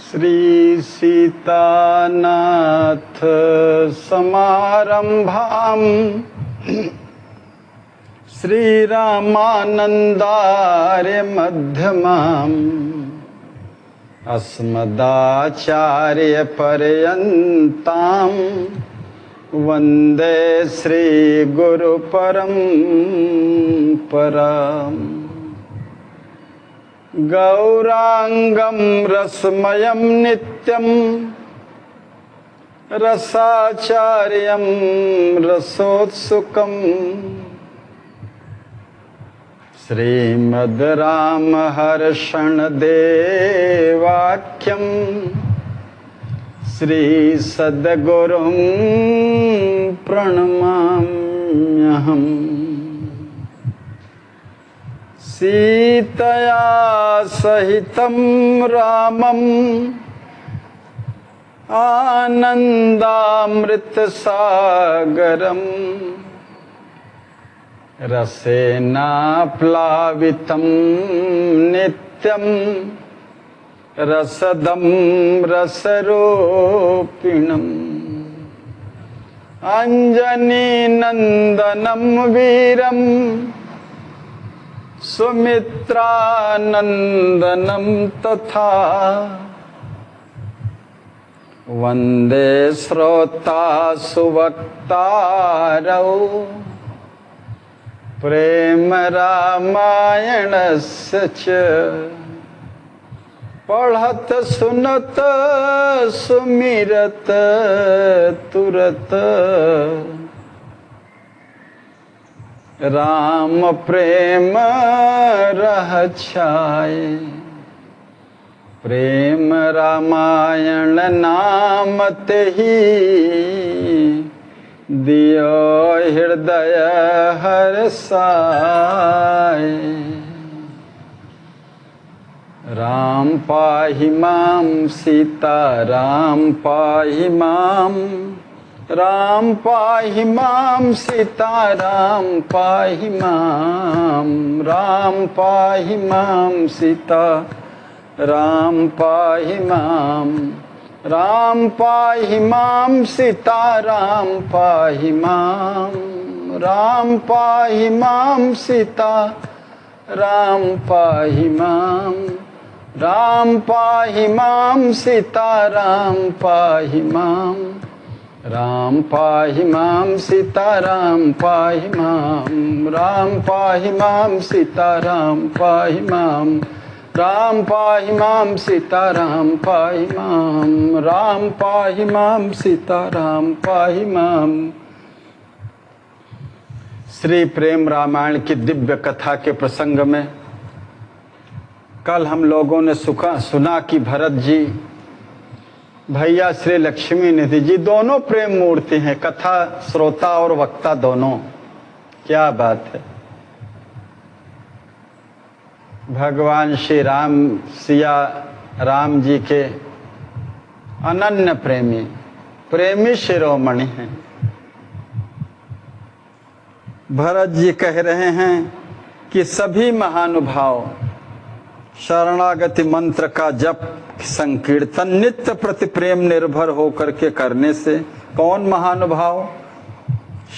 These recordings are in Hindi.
श्री सीतानाथ समारंभाम श्रीरामानंदार्य मध्यमाम अस्मदाचार्य पर्यन्ताम वंदे श्री गुरु परंपराम। गौरांगम रसमयम नित्यम रसाचार्यम रसोत्सुकम श्रीमद् रामहर्षण देवाख्यम श्री सद्गुरुं प्रणमाम्यहम्। सीतया सहितं रामं आनन्दामृतसागरं रसेनाप्लावितं नित्यं रसदं रसरूपिणम् अंजनीनन्दनं वीरं सुमित्रानन्दनं तथा वन्दे श्रोतासुवक्तारौ प्रेम रामायणस्य च पढ़त सुनत सुमिरत तुरत राम प्रेम रह छाए। प्रेम रामायण नाम तेहि दियो हृदय हर्षाए। राम पाहि मां सीता राम पाहि मां राम पाहि मां सीता राम पाहि मां राम पाहि मां सीता राम पाहि मां राम पाहि मां सीता राम पाहि मां राम पाहि मां सीता राम पाहि मां राम पाहि मां सीता राम पाहि मां राम पाहि मां सीता राम पाहि मां राम पाहि मां सीता राम पाहि मां राम पाहि मां सीता राम पाहि मां राम पाहि मां सीता राम पाहि मां। श्री प्रेम रामायण की दिव्य कथा के प्रसंग में कल हम लोगों ने सुना कि भरत जी भैया श्री लक्ष्मी निधि जी दोनों प्रेम मूर्ति हैं, कथा श्रोता और वक्ता दोनों। क्या बात है। भगवान श्री राम सिया राम जी के अनन्य प्रेमी शिरोमणि हैं। भरत जी कह रहे हैं कि सभी महानुभाव शरणागति मंत्र का जप संकीर्तन नित्य प्रति प्रेम निर्भर होकर के करने से कौन महानुभाव?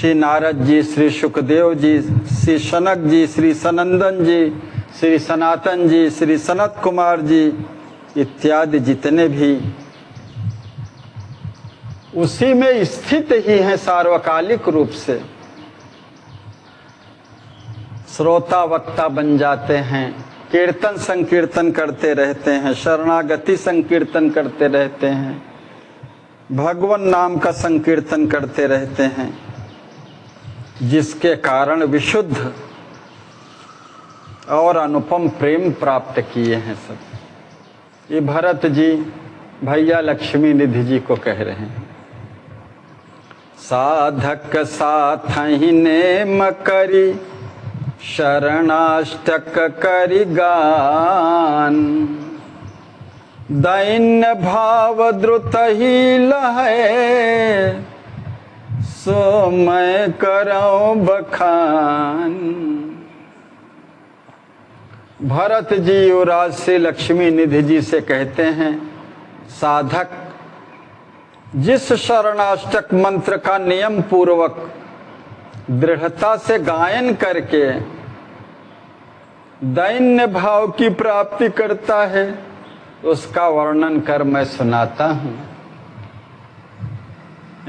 श्री नारद जी, श्री सुखदेव जी, श्री सनक जी, श्री सनंदन जी, श्री सनातन जी, श्री सनत कुमार जी इत्यादि जितने भी उसी में स्थित ही हैं सार्वकालिक रूप से। श्रोता वक्ता बन जाते हैं, कीर्तन संकीर्तन करते रहते हैं, शरणागति संकीर्तन करते रहते हैं, भगवान नाम का संकीर्तन करते रहते हैं, जिसके कारण विशुद्ध और अनुपम प्रेम प्राप्त किए हैं सब। ये भरत जी भैया लक्ष्मी निधि जी को कह रहे हैं। साधक साथ ही नेम करी शरणाष्टक करि गान दैन्य भाव द्रुत ही लहै सो मैं करऊं बखान। भरत जी युवराज से लक्ष्मी निधि जी से कहते हैं, साधक जिस शरणाष्टक मंत्र का नियम पूर्वक दृढ़ता से गायन करके दैन्य भाव की प्राप्ति करता है, उसका वर्णन कर मैं सुनाता हूं।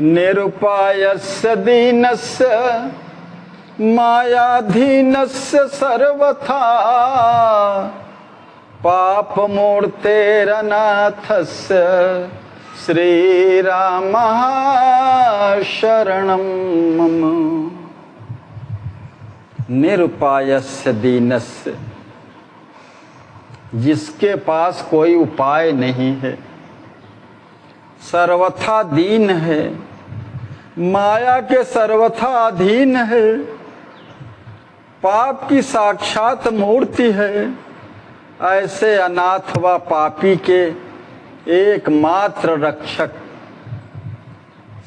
निरुपायस्य दीनस्य मायाधीनस्य सर्वथा पापमूर्तेरनाथस्य श्रीरामः शरणं मम। निरुपायस्य दीनस्य, जिसके पास कोई उपाय नहीं है, सर्वथा दीन है, माया के सर्वथा अधीन है, पाप की साक्षात मूर्ति है, ऐसे अनाथ व पापी के एकमात्र रक्षक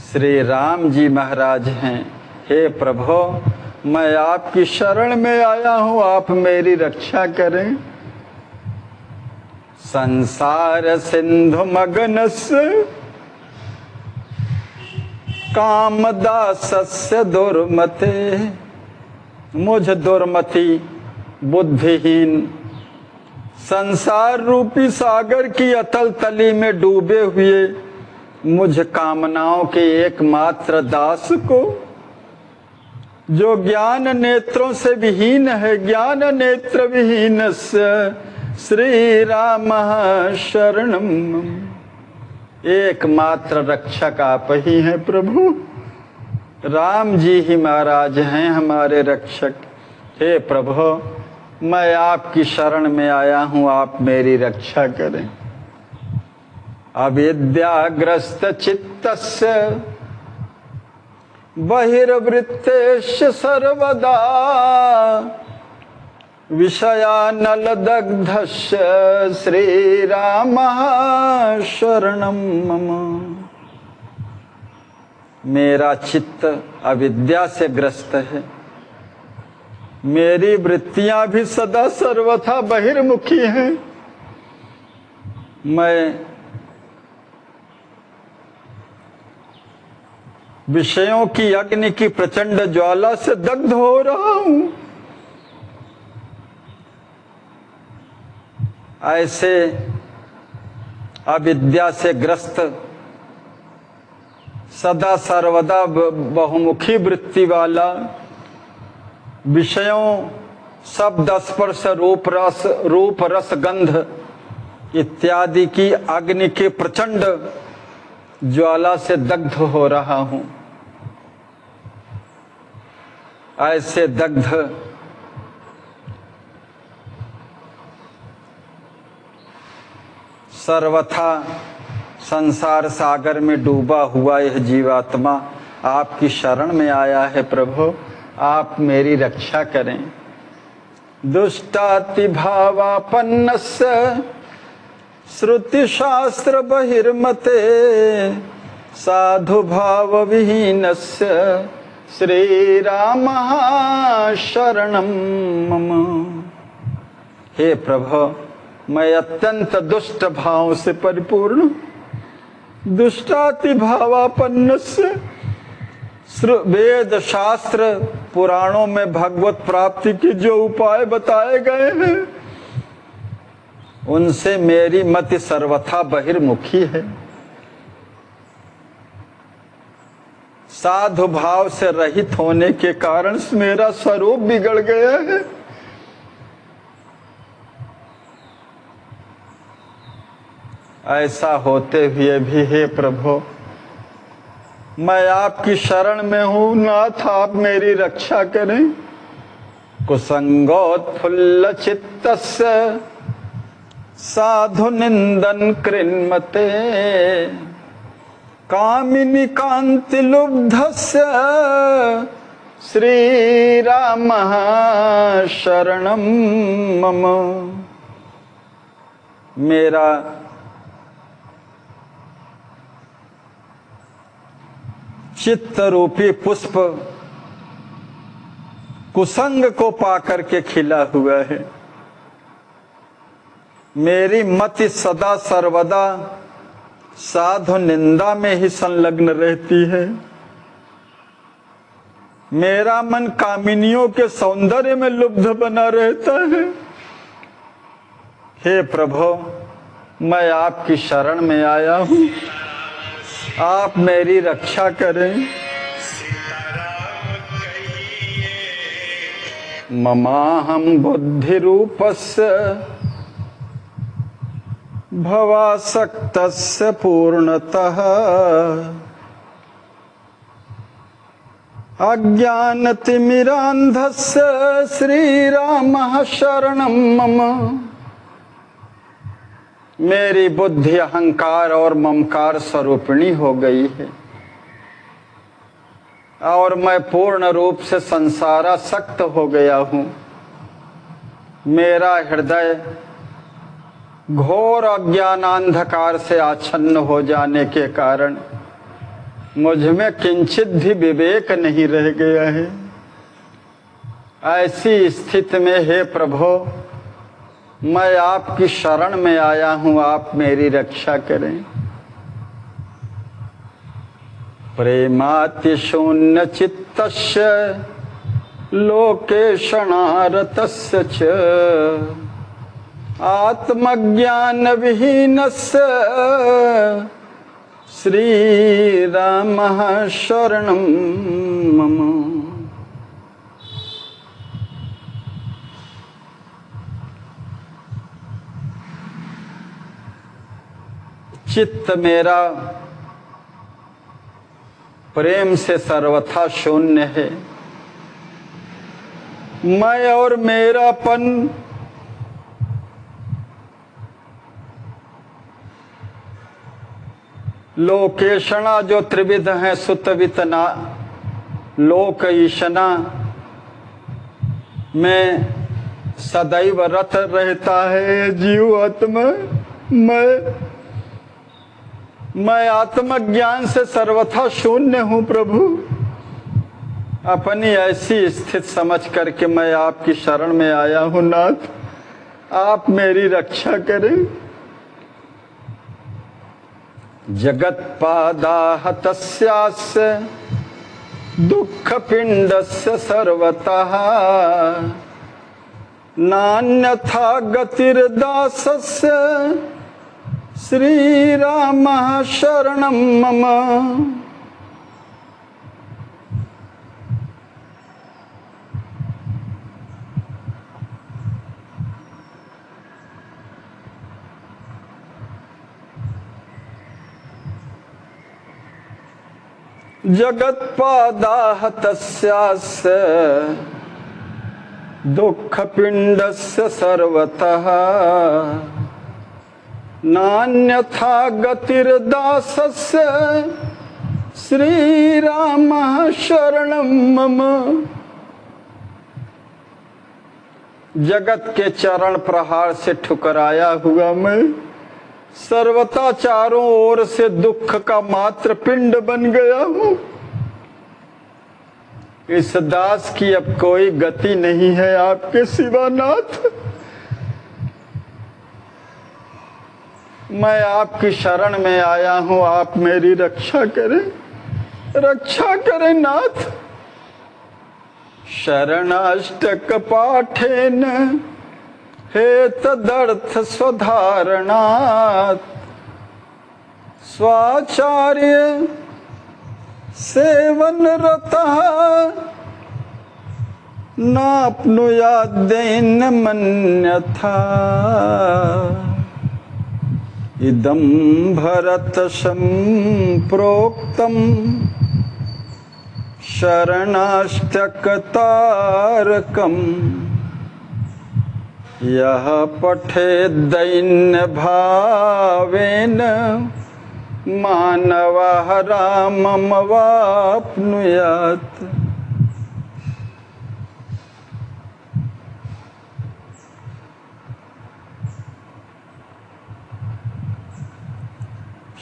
श्री राम जी महाराज हैं। हे प्रभु, मैं आपकी शरण में आया हूं, आप मेरी रक्षा करें। संसार सिंधु मगनस्य कामदासस्य दुर्मते। मुझ दुर्मति बुद्धिहीन संसार रूपी सागर की अतल तली में डूबे हुए मुझ कामनाओं के एकमात्र दास को, जो ज्ञान नेत्रों से विहीन है, ज्ञान नेत्र विहीनस्य श्री राम शरणम। एकमात्र रक्षक आप ही हैं प्रभु, राम जी ही महाराज हैं हमारे रक्षक। हे प्रभु, मैं आपकी शरण में आया हूं, आप मेरी रक्षा करें। अविद्याग्रस्त चित्तस्य बहिर्वृत्तेश सर्वदा विषयानलदग्धस्य श्रीरामः शरणं मम। मेरा चित्त अविद्या से ग्रस्त है, मेरी वृत्तियां भी सदा सर्वथा बहिर्मुखी हैं। मैं विषयों की अग्नि की प्रचंड ज्वाला से दग्ध हो रहा हूं। ऐसे अविद्या से ग्रस्त सदा सर्वदा बहुमुखी वृत्ति वाला, विषयों शब्द स्पर्श रूप रस गंध इत्यादि की अग्नि के प्रचंड ज्वाला से दग्ध हो रहा हूं। ऐसे दग्ध सर्वथा संसार सागर में डूबा हुआ यह जीवात्मा आपकी शरण में आया है प्रभु, आप मेरी रक्षा करें। दुष्टाति भावापन्नस्य श्रुति शास्त्र बहिर्मते साधु भाव विहीनस्य श्री रामः शरणं मम। हे प्रभु, मैं अत्यंत दुष्ट भाव से परिपूर्ण, दुष्टाति भावापन्नस्य, वेद शास्त्र पुराणों में भगवत प्राप्ति के जो उपाय बताए गए हैं उनसे मेरी मति सर्वथा बहिर्मुखी है। साधु भाव से रहित होने के कारण मेरा स्वरूप बिगड़ गया है। ऐसा होते हुए भी हे प्रभु, मैं आपकी शरण में हूं, नाथ आप मेरी रक्षा करें। कुसंगोत्फुल्ल चित्तस्य साधु निंदन कृन्मते कामिनी कांति लुब्धस्य श्री रामः शरणं मम। मेरा चित्त रूपी पुष्प कुसंग को पाकर के खिला हुआ है। मेरी मति सदा सर्वदा साधु निंदा में ही संलग्न रहती है। मेरा मन कामिनियों के सौंदर्य में लुब्ध बना रहता है। हे प्रभु, मैं आपकी शरण में आया हूँ, आप मेरी रक्षा करें। ममाहं बुद्धि रूपस्य भवासक्तस्य पूर्णतः अज्ञानतिमिरान्धस्य श्रीरामः शरणं मम। मेरी बुद्धि अहंकार और ममकार स्वरूपिणी हो गई है और मैं पूर्ण रूप से संसारासक्त हो गया हूँ। मेरा हृदय घोर अज्ञानांधकार से आच्छन्न हो जाने के कारण मुझ में किंचित भी विवेक नहीं रह गया है। ऐसी स्थिति में हे प्रभु, मैं आपकी शरण में आया हूँ, आप मेरी रक्षा करें। प्रेमाति शून्य चित्तस्य लोकेशणारतस्य च आत्मज्ञान विहीनस्य श्रीरामः शरणं मम। चित्त मेरा प्रेम से सर्वथा शून्य है। मैं और मेरापन लोकेशना जो त्रिविध हैं, सुतवितना लोक ईशना में सदैव रत रहता है जीव आत्मा। मैं आत्मज्ञान से सर्वथा शून्य हूँ प्रभु। अपनी ऐसी स्थिति समझ करके मैं आपकी शरण में आया हूँ नाथ, आप मेरी रक्षा करें। जगत पादाहतस्यास्य दुख पिंडस्य सर्वतः नान्यथा गतिर्दासस्य श्रीरामः शरणं मम। जगत्पादाहतस्यास्य दुःखपिण्डस्य सर्वतः नान्यथा गतिर्दासस्य श्रीरामः शरणं मम। जगत के चरण प्रहार से ठुकराया हुआ मैं सर्वथा चारों ओर से दुख का मात्र पिंड बन गया हूँ। इस दास की अब कोई गति नहीं है आपके सिवा नाथ। मैं आपकी शरण में आया हूँ, आप मेरी रक्षा करें, रक्षा करें नाथ। शरणाष्टक पाठेन हेतदर्थ स्वधारणात् स्वाचार्य सेवन रतः नाप्नुयाद्येन मन्यथा। इदं भरत संप्रोक्तं शरणाष्टकतारकम् यह पठेद्दैन्य भावेन मानवः राममवाप्नुयात्।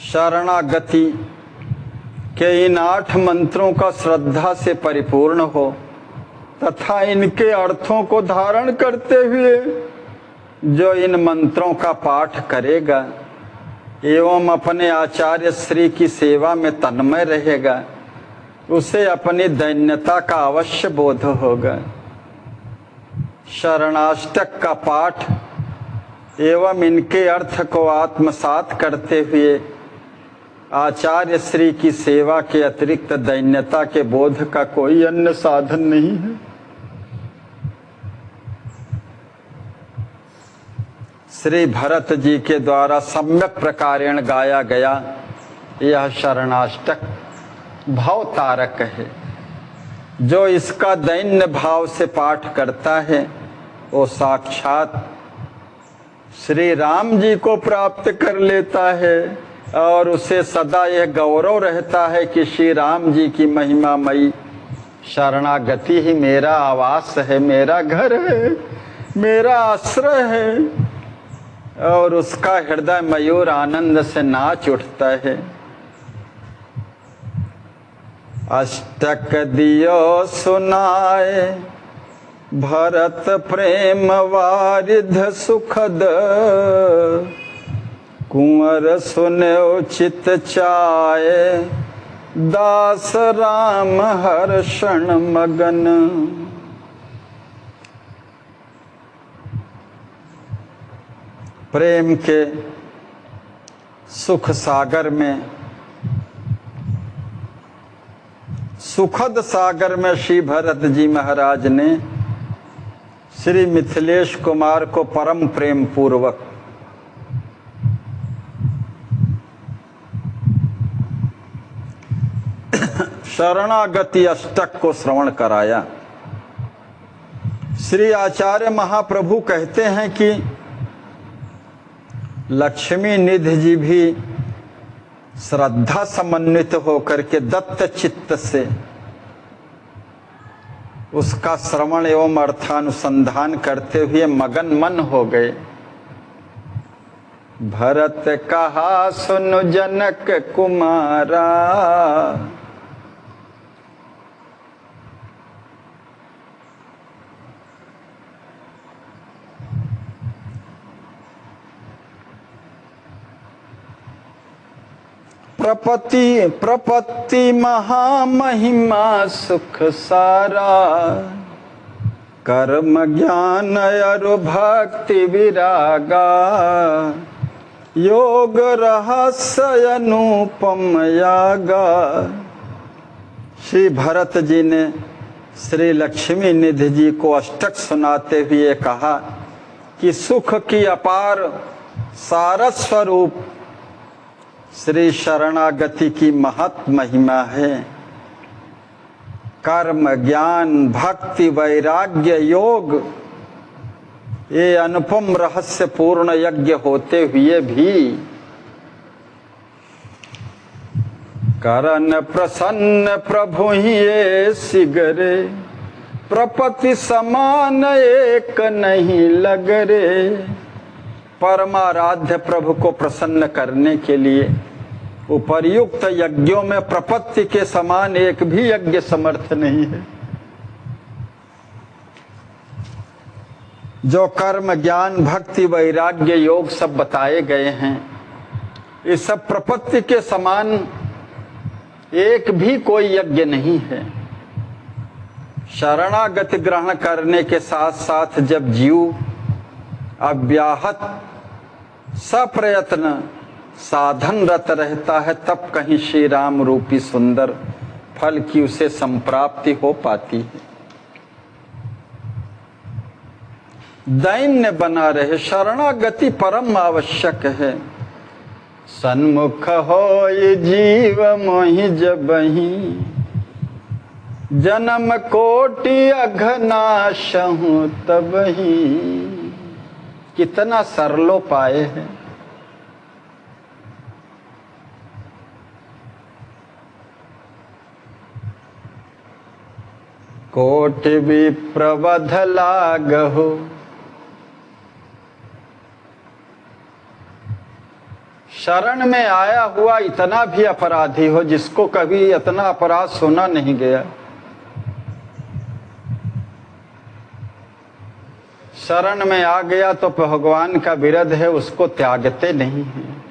शरणागति के इन 8 मंत्रों का श्रद्धा से परिपूर्ण हो तथा इनके अर्थों को धारण करते हुए जो इन मंत्रों का पाठ करेगा एवं अपने आचार्य श्री की सेवा में तन्मय रहेगा, उसे अपनी दैन्यता का अवश्य बोध होगा। शरणाष्टक का पाठ एवं इनके अर्थ को आत्मसात करते हुए आचार्य श्री की सेवा के अतिरिक्त दैन्यता के बोध का कोई अन्य साधन नहीं है। श्री भरत जी के द्वारा सम्यक प्रकारेण गाया गया यह शरणाष्टक भावतारक है। जो इसका दैन्य भाव से पाठ करता है वो साक्षात श्री राम जी को प्राप्त कर लेता है और उसे सदा यह गौरव रहता है कि श्री राम जी की महिमामयी शरणागति ही मेरा आवास है, मेरा घर है, मेरा आश्रय है। और उसका हृदय मयूर आनंद से नाच उठता है। अष्टक दियो सुनाए भरत प्रेम वारिध सुखद, कुंवर सुनो चित चाये दास राम हर्षण मगन। प्रेम के सुख सागर में, सुखद सागर में श्री भरत जी महाराज ने श्री मिथिलेश कुमार को परम प्रेम पूर्वक शरणागति अष्टक को श्रवण कराया। श्री आचार्य महाप्रभु कहते हैं कि लक्ष्मी निधि जी भी श्रद्धा समन्वित होकर के दत्त चित्त से उसका श्रवण एवं अर्थानुसंधान करते हुए मगन मन हो गए। भरत कहा सुनु जनक कुमारा, प्रपत्ति महामहिमा सुख सारा, कर्म ज्ञान अरु भक्ति विरागा, योग रहस्य अनुपम यागा। श्री भरत जी ने श्री लक्ष्मी निधि जी को अष्टक सुनाते हुए कहा कि सुख की अपार सारस स्वरूप श्री शरणागति की महत महिमा है। कर्म ज्ञान भक्ति वैराग्य योग ये अनुपम रहस्य पूर्ण यज्ञ होते हुए भी करन प्रसन्न प्रभु ही ये सिगरे, प्रपति समान एक नहीं लगरे। परमाराध्य प्रभु को प्रसन्न करने के लिए उपर्युक्त यज्ञों में प्रपत्ति के समान एक भी यज्ञ समर्थ नहीं है। जो कर्म ज्ञान भक्ति वैराग्य योग सब बताए गए हैं, ये सब प्रपत्ति के समान एक भी कोई यज्ञ नहीं है। शरणागति ग्रहण करने के साथ साथ जब जीव अव्याहत सप्रयत्न साधनरत रहता है, तब कहीं श्री राम रूपी सुंदर फल की उसे संप्राप्ति हो पाती है। दैन्य बना रहे, शरणागति परम आवश्यक है। सन्मुख हो ये जीव मोहि जबहि, जन्म कोटि अघनाशहु तबहि। कितना सरलो पाए हैं। कोट विप्रवध लागहु, शरण में आया हुआ इतना भी अपराधी हो जिसको कभी इतना अपराध सुना नहीं गया, शरण में आ गया तो भगवान का विरध है, उसको त्यागते नहीं हैं।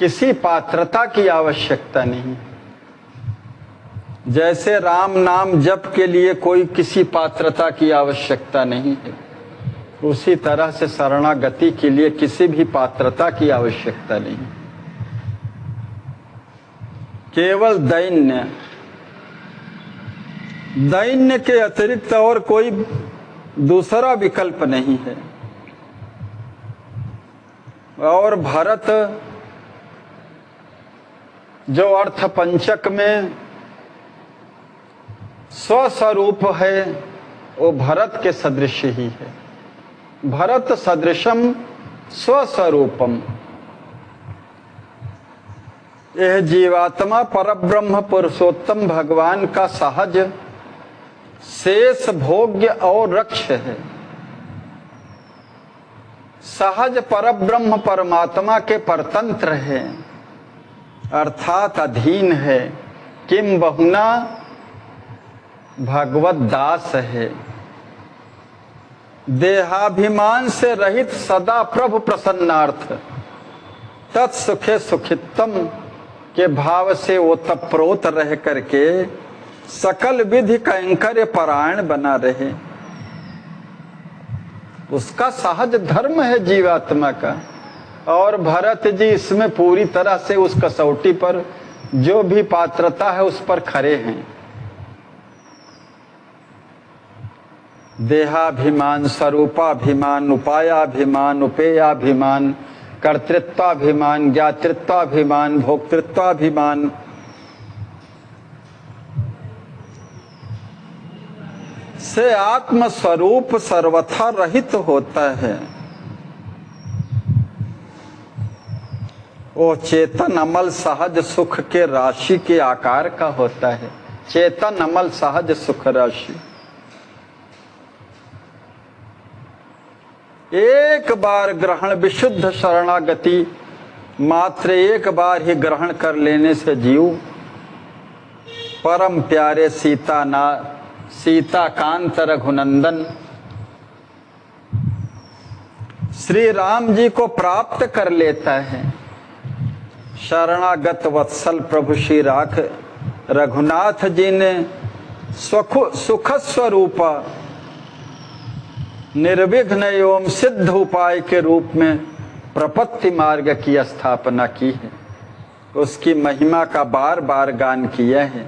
किसी पात्रता की आवश्यकता नहीं। जैसे राम नाम जप के लिए कोई किसी पात्रता की आवश्यकता नहीं है, उसी तरह से शरणागति के लिए किसी भी पात्रता की आवश्यकता नहीं। केवल दैन्य के अतिरिक्त और कोई दूसरा विकल्प नहीं है। और भरत जो अर्थ पंचक में स्वस्वरूप है, वो भरत के सदृश ही है। भरत सदृशम स्वस्वरूपम। यह जीवात्मा परब्रह्म पुरुषोत्तम भगवान का सहज शेष भोग्य और रक्ष है। सहज परब्रह्म परमात्मा के परतंत्र है, अर्थात अधीन है। किम बहुना भगवत दास है। देहाभिमान से रहित सदा प्रभु प्रसन्नार्थ तत्सुखे सुखित्तम के भाव से ओतप्रोत रह करके सकल विधि कैंकर्य परायण बना रहे। उसका सहज धर्म है जीवात्मा का। और भरत जी इसमें पूरी तरह से उस कसौटी पर जो भी पात्रता है उस पर खरे हैं। देहाभिमान, स्वरूपाभिमान, उपायाभिमान, उपेयाभिमान, कर्तृत्वाभिमान, ज्ञातृत्वाभिमान, भोक्तृत्वाभिमान से आत्म स्वरूप सर्वथा रहित होता है। वो चेतन अमल सहज सुख के राशि के आकार का होता है। चेतन अमल सहज सुख राशि। एक बार ग्रहण, विशुद्ध शरणागति मात्र एक बार ही ग्रहण कर लेने से जीव परम प्यारे सीता कांत रघुनंदन श्री राम जी को प्राप्त कर लेता है। शरणागत वत्सल प्रभु श्री राख रघुनाथ जी ने सुख स्वरूप निर्विघ्न एवं सिद्ध उपाय के रूप में प्रपत्ति मार्ग की स्थापना की है। उसकी महिमा का बार बार गान किया है।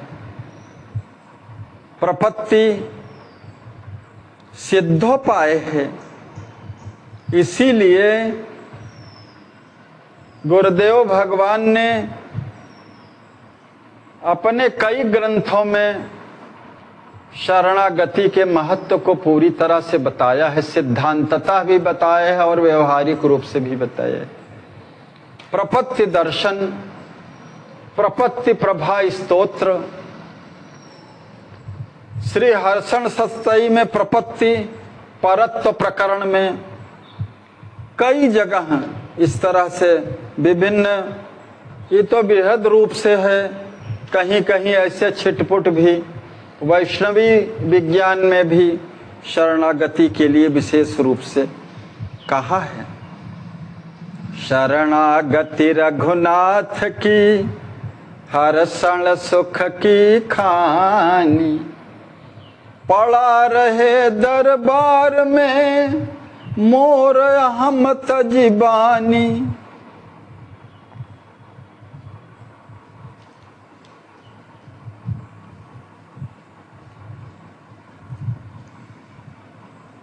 प्रपत्ति सिद्धोपाय है। इसीलिए गुरुदेव भगवान ने अपने कई ग्रंथों में शरणागति के महत्व को पूरी तरह से बताया है। सिद्धांततः भी बताया है और व्यवहारिक रूप से भी बताया है। प्रपत्ति दर्शन, प्रपत्ति प्रभा स्तोत्र, श्री हर्षण सत्सई में प्रपत्ति परत्व प्रकरण में कई जगह इस तरह से विभिन्न, ये तो बृहद रूप से है, कहीं कहीं ऐसे छिटपुट भी वैष्णवी विज्ञान में भी शरणागति के लिए विशेष रूप से कहा है। शरणागति रघुनाथ की हर्षण सुख की खानी, पड़ा रहे दरबार में मोर हम तजीबानी।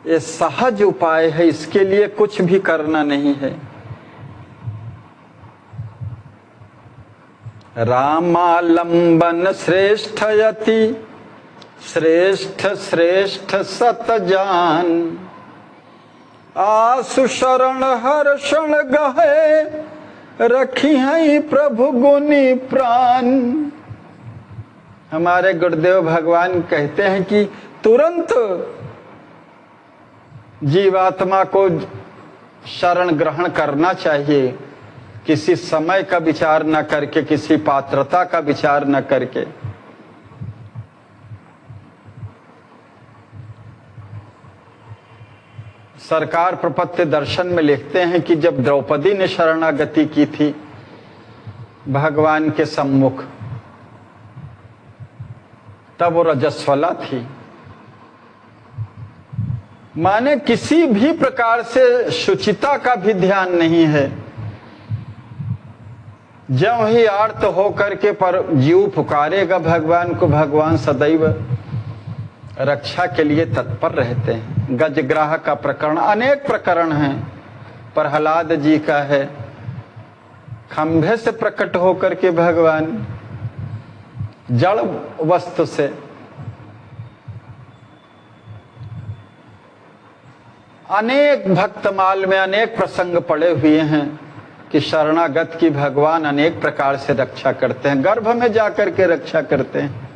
ये सहज उपाय है, इसके लिए कुछ भी करना नहीं है। रामालंबन श्रेष्ठ यति श्रेष्ठ श्रेष्ठ सत जान, आसु शरण हर्षण गहे रखी हैं प्रभु गुनी प्राण। हमारे गुरुदेव भगवान कहते हैं कि तुरंत जीवात्मा को शरण ग्रहण करना चाहिए, किसी समय का विचार न करके, किसी पात्रता का विचार न करके। सरकार प्रपत्ति दर्शन में लिखते हैं कि जब द्रौपदी ने शरणागति की थी भगवान के सम्मुख, तब वो रजस्वला थी। माने किसी भी प्रकार से शुचिता का भी ध्यान नहीं है। जब ही आर्त होकर के पर जीव पुकारेगा भगवान को, भगवान सदैव रक्षा के लिए तत्पर रहते हैं। गजग्राह का प्रकरण, अनेक प्रकरण हैं। प्रहलाद जी का है, खंभे से प्रकट होकर के भगवान जड़ वस्तु से अनेक भक्तमाल में अनेक प्रसंग पड़े हुए हैं कि शरणागत की भगवान अनेक प्रकार से रक्षा करते हैं, गर्भ में जाकर के रक्षा करते हैं।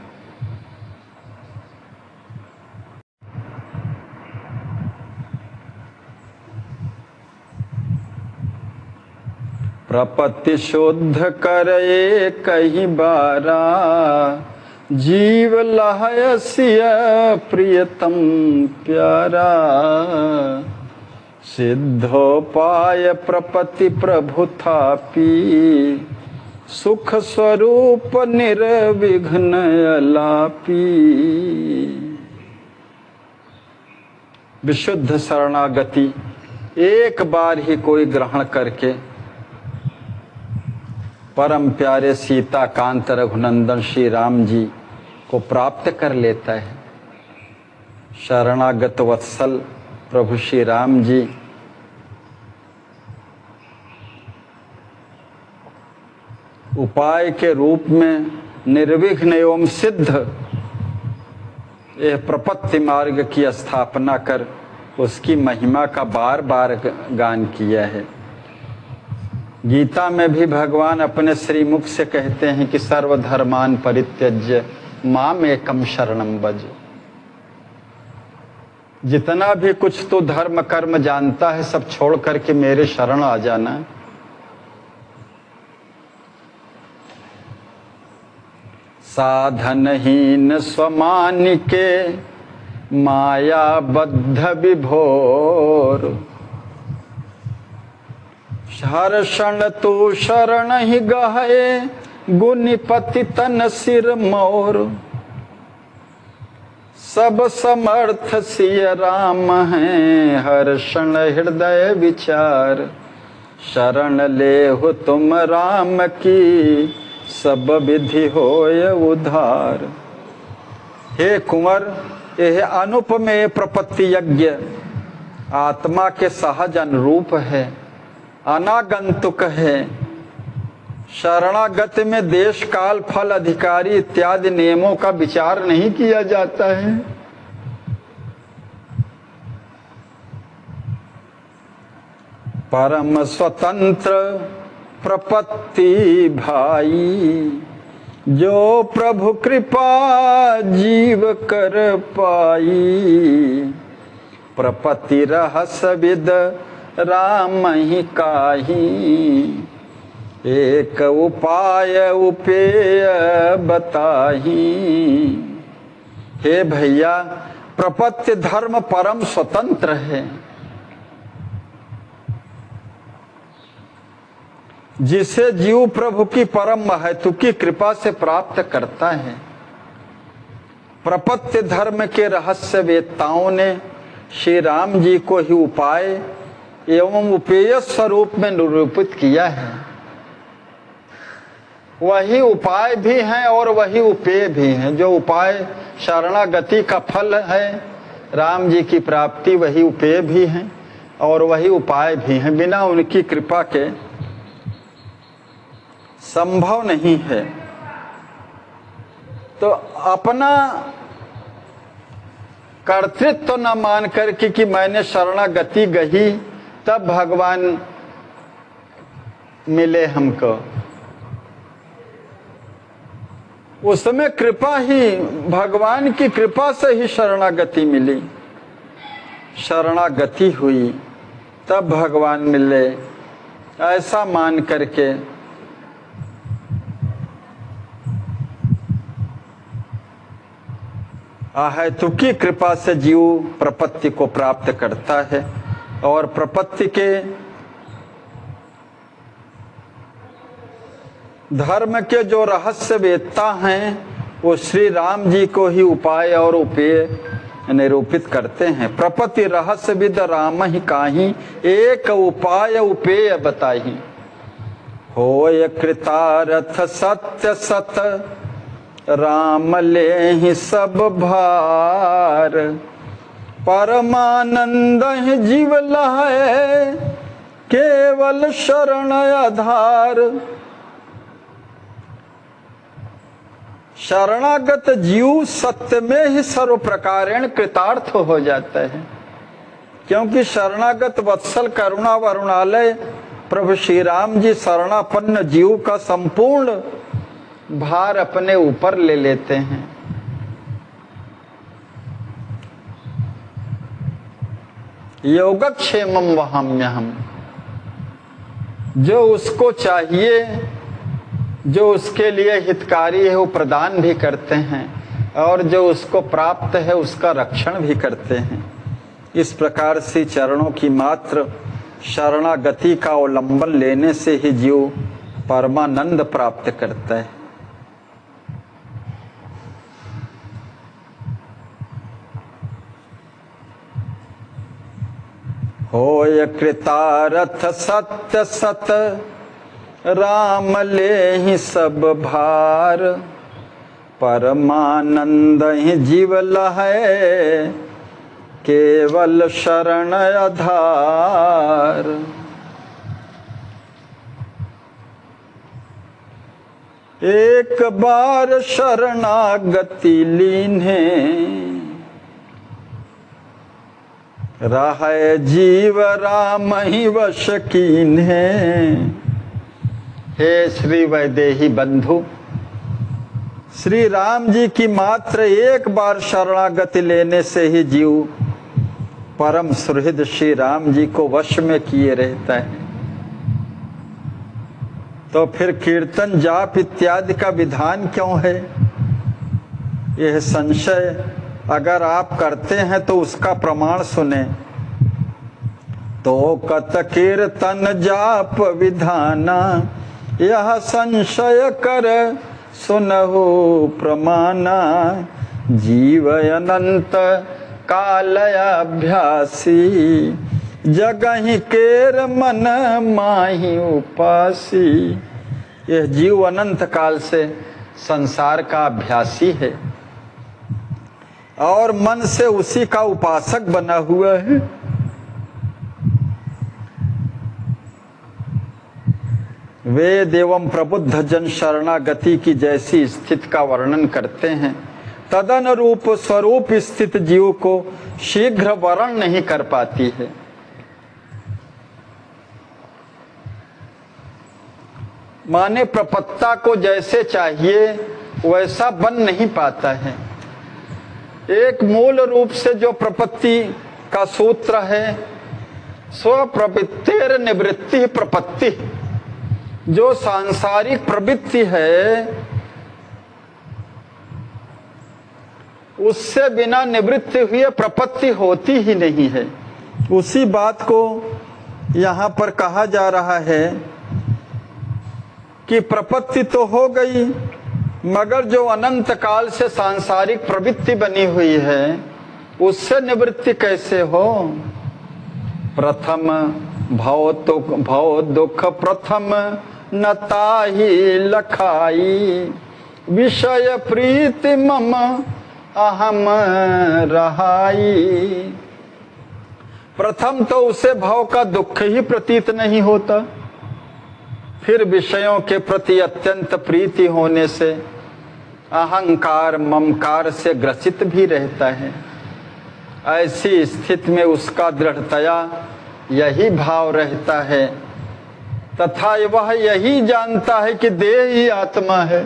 प्रपत्ति शुद्ध करे कहीं बारा, जीव लहयसिय प्रियतम प्यारा। सिद्धोपाय प्रपत्ति प्रभु थापी, सुख स्वरूप निर्विघ्न अलापी। विशुद्ध शरणागति एक बार ही कोई ग्रहण करके परम प्यारे सीता कांत रघुनंदन श्री राम जी को प्राप्त कर लेता है। शरणागत वत्सल प्रभु श्री राम जी उपाय के रूप में निर्विघ्न एवं सिद्ध यह प्रपत्ति मार्ग की स्थापना कर उसकी महिमा का बार बार गान किया है। गीता में भी भगवान अपने श्रीमुख से कहते हैं कि सर्वधर्मान परित्यज्य माम एकम शरणम भज। जितना भी कुछ तू धर्म कर्म जानता है सब छोड़ करके मेरे शरण आ जाना। साधनहीन स्वमान के माया बद्ध विभोर, हर्षण तू शरण ही गहे गुनिपति तन सिर मोर। सब समर्थ सिय राम हैं हर्षण हृदय विचार। शरण ले हो तुम राम की सब विधि होय उद्धार। हे कुंवर, यह अनुपमेय प्रपत्ति यज्ञ आत्मा के सहज अनुरूप है, अनागंतुक है। शरणागत में देश काल फल अधिकारी इत्यादि नियमों का विचार नहीं किया जाता है। परम स्वतंत्र प्रपत्ति भाई, जो प्रभु कृपा जीव कर पाई। प्रपत्ति रहस्य विद राम ही काही, एक उपाय उपेय बताही। हे भैया, प्रपत्ति धर्म परम स्वतंत्र है, जिसे जीव प्रभु की परम महत्व की कृपा से प्राप्त करता है। प्रपत्ति धर्म के रहस्य वेत्ताओं ने श्री राम जी को ही उपाय एवं उपेय स्वरूप में निरूपित किया है। वही उपाय भी हैं और वही उपेय भी हैं। जो उपाय शरणागति का फल है राम जी की प्राप्ति, वही उपेय भी हैं और वही उपाय भी हैं। बिना उनकी कृपा के संभव नहीं है। तो अपना कर्तृत्व तो न मान करके कि मैंने शरणागति गही तब भगवान मिले हमको, उसमें कृपा ही, भगवान की कृपा से ही शरणागति मिली। शरणागति हुई तब भगवान मिले, ऐसा मान करके अहेतुकी कृपा से जीव प्रपत्ति को प्राप्त करता है और प्रपत्ति के धर्म के जो रहस्य वेत्ता हैं वो श्री राम जी को ही उपाय और उपेय निरूपित करते हैं। प्रपति रहस्य विद राम ही काही, एक उपाय उपेय बताही। होय कृतारथ सत्य सत, राम ले ही सब भार। परमानंद ही जीव लहै, केवल शरण आधार। शरणागत जीव सत्य में ही सर्व प्रकारेण कृतार्थ हो जाता है, क्योंकि शरणागत वत्सल करुणा वरुणालय प्रभु श्री राम जी शरणापन्न जीव का संपूर्ण भार अपने ऊपर ले लेते हैं। योगक्षेमम वहाम्यहम्, जो उसको चाहिए, जो उसके लिए हितकारी है वो प्रदान भी करते हैं, और जो उसको प्राप्त है उसका रक्षण भी करते हैं। इस प्रकार से चरणों की मात्र शरणागति का अवलंबन लेने से ही जीव परमानंद प्राप्त करता है। होय कृतारथ सत्य सत, राम ले ही सब भार। परमानंद ही जीव लहै, केवल शरण आधार। एक बार शरणागति लीन्हे, रहै जीव राम ही वश कीन्हे। हे श्री वैदेही बंधु, श्री राम जी की मात्र एक बार शरणागति लेने से ही जीव परम सुहृद श्री राम जी को वश में किए रहता है। तो फिर कीर्तन जाप इत्यादि का विधान क्यों है? यह संशय अगर आप करते हैं तो उसका प्रमाण सुने। तो कत कीर्तन जाप विधाना, यह संशय कर सुनहु प्रमाना। जीव अनंत कालयाभ्यासी, जगहि केर मन माही उपासी। यह जीव अनंत काल से संसार का अभ्यासी है और मन से उसी का उपासक बना हुआ है। वेद एवं प्रबुद्ध जन शरणागति की जैसी स्थिति का वर्णन करते हैं, तदनुरूप स्वरूप स्थित जीव को शीघ्र वर्ण नहीं कर पाती है। माने प्रपत्ता को जैसे चाहिए वैसा बन नहीं पाता है। एक मूल रूप से जो प्रपत्ति का सूत्र है, स्वप्रवृत्तिर निवृत्ति प्रपत्ति, जो सांसारिक प्रवृत्ति है उससे बिना निवृत्ति हुए प्रपत्ति होती ही नहीं है। उसी बात को यहाँ पर कहा जा रहा है कि प्रपत्ति तो हो गई, मगर जो अनंत काल से सांसारिक प्रवृत्ति बनी हुई है उससे निवृत्ति कैसे हो? प्रथम भव दुख प्रथम न ताहि लखाई, विषय प्रीति मम अहम रहाई। प्रथम तो उसे भव का दुख ही प्रतीत नहीं होता, फिर विषयों के प्रति अत्यंत प्रीति होने से अहंकार ममकार से ग्रसित भी रहता है। ऐसी स्थिति में उसका दृढ़तया यही भाव रहता है तथा वह यही जानता है कि देह ही आत्मा है।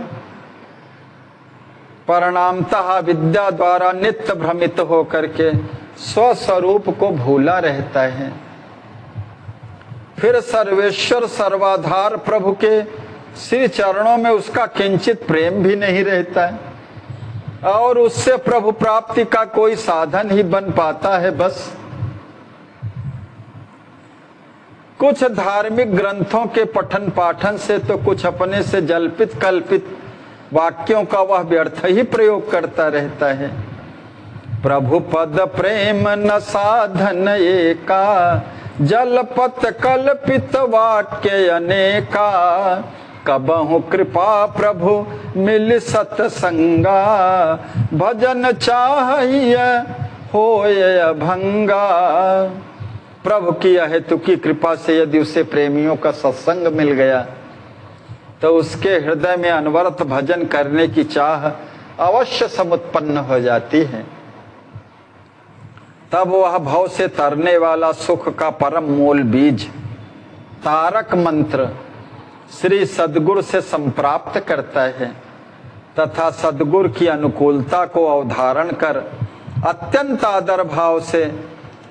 परिणामतः विद्या द्वारा नित्य भ्रमित होकर के स्वस्वरूप को भूला रहता है। फिर सर्वेश्वर सर्वाधार प्रभु के श्री चरणों में उसका किंचित प्रेम भी नहीं रहता है और उससे प्रभु प्राप्ति का कोई साधन ही बन पाता है। बस कुछ धार्मिक ग्रंथों के पठन पाठन से तो कुछ अपने से जल्पित कल्पित वाक्यों का वह व्यर्थ ही प्रयोग करता रहता है। प्रभु पद प्रेम न साधन एका, जलपत कल्पित वाक्य अनेका, कबहु कृपा प्रभु मिल सतसंगा, भजन चाहिए होय भंगा। प्रभु की हेतु की कृपा से यदि उसे प्रेमियों का सत्संग मिल गया तो उसके हृदय में अनवरत भजन करने की चाह अवश्य समुत्पन्न हो जाती है। तब वह भव से तरने वाला सुख का परम मूल बीज तारक मंत्र श्री सद्गुरु से संप्राप्त करता है तथा सद्गुरु की अनुकूलता को अवधारण कर अत्यंत आदर भाव से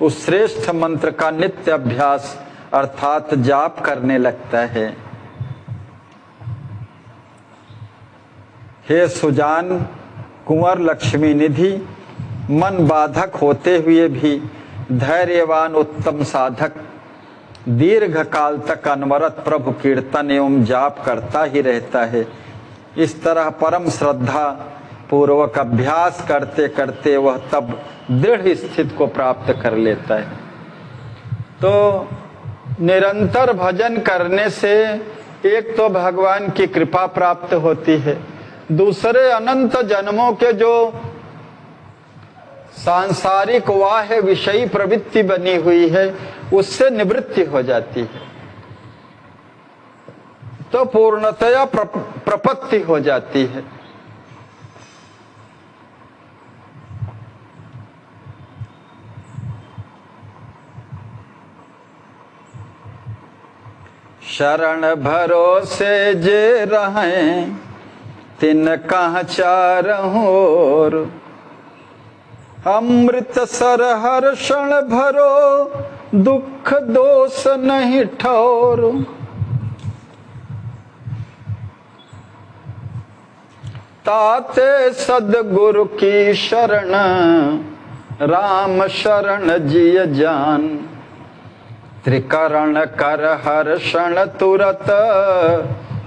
उस श्रेष्ठ मंत्र का नित्य अभ्यास अर्थात जाप करने लगता है। हे सुजान कुंवर लक्ष्मी निधि, मन बाधक होते हुए भी धैर्यवान उत्तम साधक दीर्घ काल तक अनवरत प्रभु कीर्तन एवं जाप करता ही रहता है। इस तरह परम श्रद्धा पूर्वक अभ्यास करते करते वह तब दृढ़ स्थिति को प्राप्त कर लेता है। तो निरंतर भजन करने से एक तो भगवान की कृपा प्राप्त होती है, दूसरे अनंत जन्मों के जो सांसारिक वाह विषयी प्रवृत्ति बनी हुई है उससे निवृत्ति हो जाती है, तो पूर्णतया प्रपत्ति हो जाती है। शरण भरोसे जे रहें तिन कहाँ चारहोर, अमृत सर हर क्षण भरो दुख दोष नहीं ठौर। ताते सदगुरु की शरण राम शरण जिय जान, त्रिकरण कर हर क्षण तुरत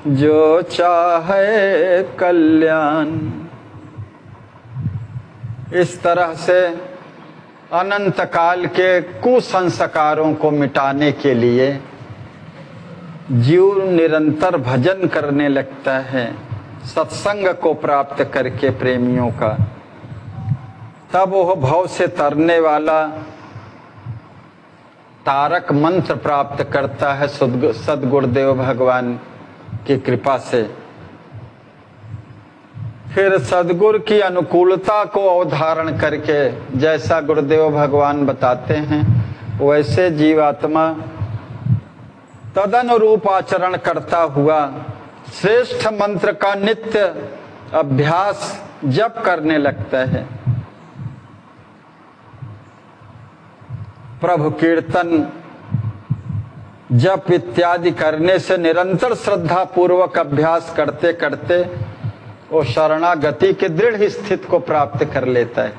जो चाहे कल्याण। इस तरह से अनंत काल के कुसंस्कारों को मिटाने के लिए जीव निरंतर भजन करने लगता है सत्संग को प्राप्त करके प्रेमियों का। तब वह भव से तरने वाला तारक मंत्र प्राप्त करता है सद्गुरुदेव भगवान की कृपा से। फिर सद्गुरु की अनुकूलता को अवधारण करके जैसा गुरुदेव भगवान बताते हैं वैसे जीवात्मा तदनुरूप आचरण करता हुआ श्रेष्ठ मंत्र का नित्य अभ्यास जप करने लगता है। प्रभु कीर्तन जप इत्यादि करने से निरंतर श्रद्धा पूर्वक अभ्यास करते करते वो शरणागति के दृढ़ स्थिति को प्राप्त कर लेता है।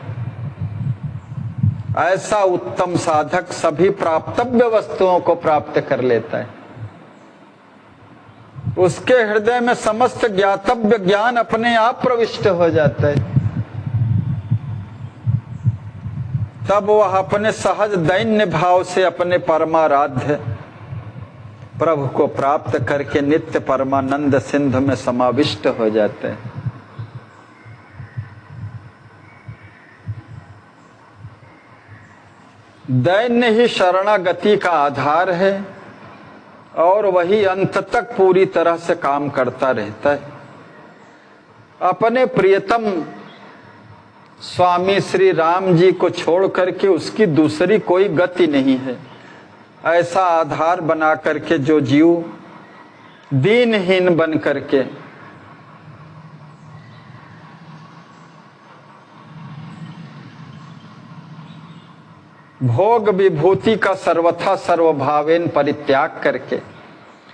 ऐसा उत्तम साधक सभी प्राप्तव्य वस्तुओं को प्राप्त कर लेता है। उसके हृदय में समस्त ज्ञातव्य ज्ञान अपने आप प्रविष्ट हो जाता है। तब वह अपने सहज दैन्य भाव से अपने परमाराध्य प्रभु को प्राप्त करके नित्य परमानंद सिंधु में समाविष्ट हो जाते हैं। दैन्य ही शरणागति का आधार है और वही अंत तक पूरी तरह से काम करता रहता है। अपने प्रियतम स्वामी श्री राम जी को छोड़ करके उसकी दूसरी कोई गति नहीं है। ऐसा आधार बना करके जो जीव दीनहीन बन करके भोग विभूति का सर्वथा सर्वभावेन परित्याग करके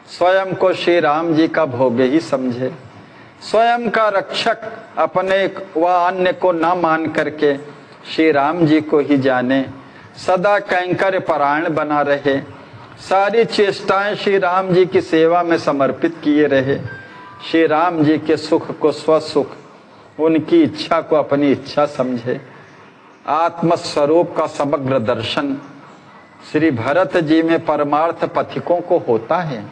स्वयं को श्री राम जी का भोग्य ही समझे, स्वयं का रक्षक अपने व अन्य को न मान करके श्री राम जी को ही जाने, सदा कैंकर परायण बना रहे सारी चेष्टाएं श्री राम जी की सेवा में समर्पित किए रहे। श्री राम जी के सुख को स्वसुख, उनकी इच्छा को अपनी इच्छा समझे। आत्मस्वरूप का समग्र दर्शन श्री भरत जी में परमार्थ पथिकों को होता है।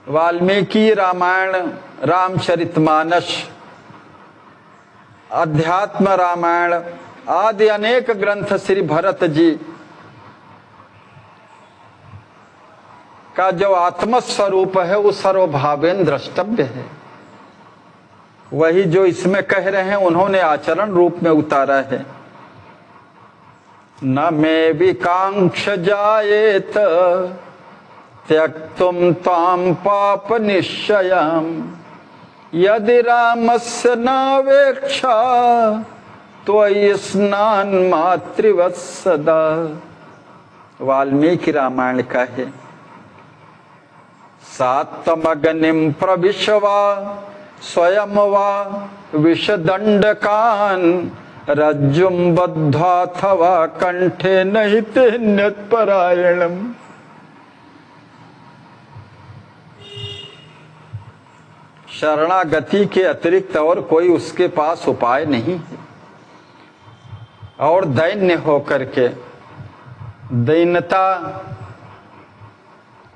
वाल्मीकि रामायण, रामचरितमानस, अध्यात्म रामायण आदि अनेक ग्रंथ श्री भरत जी का जो आत्मस्वरूप है वो सर्वभावेन द्रष्टव्य है। वही जो इसमें कह रहे हैं उन्होंने आचरण रूप में उतारा है। न मे विकांक्ष जायेत त्यक्तुम ताम पाप निश्चयम यदि रामस्य नावेक्षा त्वयि स्नान मातृवत् सदा। वाल्मीकि रामायण का है। सात्तमग्निं प्रविशवा स्वयं वा विषदंडकान् रज्जुं बद्ध्वाथवा कंठे नहिते न्यत्परायणम्। शरणागति के अतिरिक्त और कोई उसके पास उपाय नहीं है। और दैन्य होकर के, दैन्यता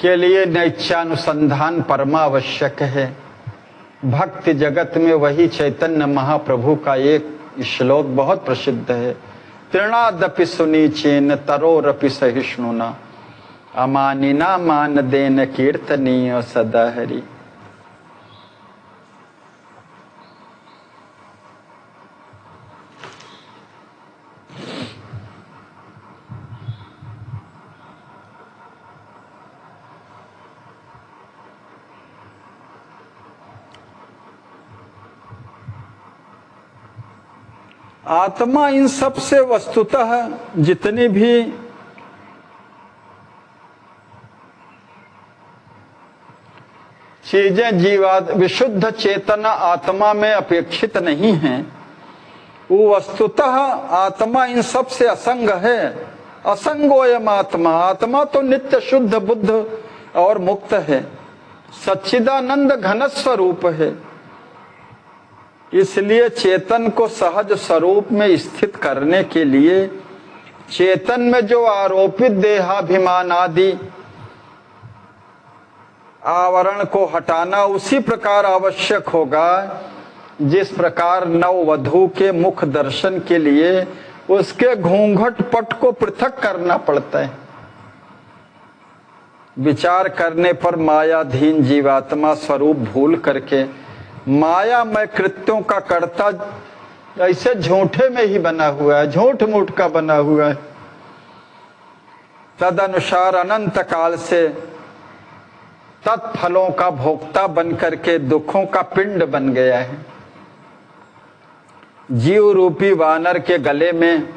के लिए नैत्यानुसंधान परमावश्यक है। भक्ति जगत में वही चैतन्य महाप्रभु का एक श्लोक बहुत प्रसिद्ध है। तृणादपि सुनीचेन तरोरपि सहिष्णुना अमानिना मान देन कीर्तनीय सदा हरि। आत्मा इन सब से वस्तुतः जितनी भी चीजें जीवाद विशुद्ध चेतना आत्मा में अपेक्षित नहीं है, वो वस्तुतः आत्मा इन सब से असंग है। असंगोयम आत्मा, आत्मा तो नित्य शुद्ध बुद्ध और मुक्त है, सच्चिदानंद घन स्वरूप है। इसलिए चेतन को सहज स्वरूप में स्थित करने के लिए चेतन में जो आरोपित देहाभिमान आदि आवरण को हटाना उसी प्रकार आवश्यक होगा जिस प्रकार नववधू के मुख दर्शन के लिए उसके घूंघट पट को पृथक करना पड़ता है। विचार करने पर मायाधीन जीवात्मा स्वरूप भूल करके मायामय कृत्यों का कर्ता ऐसे झूठे में ही बना हुआ है, झूठ मूठ का बना हुआ है। तदनुसार अनंत काल से तत्फलों का भोक्ता बन करके दुखों का पिंड बन गया है। जीव रूपी वानर के गले में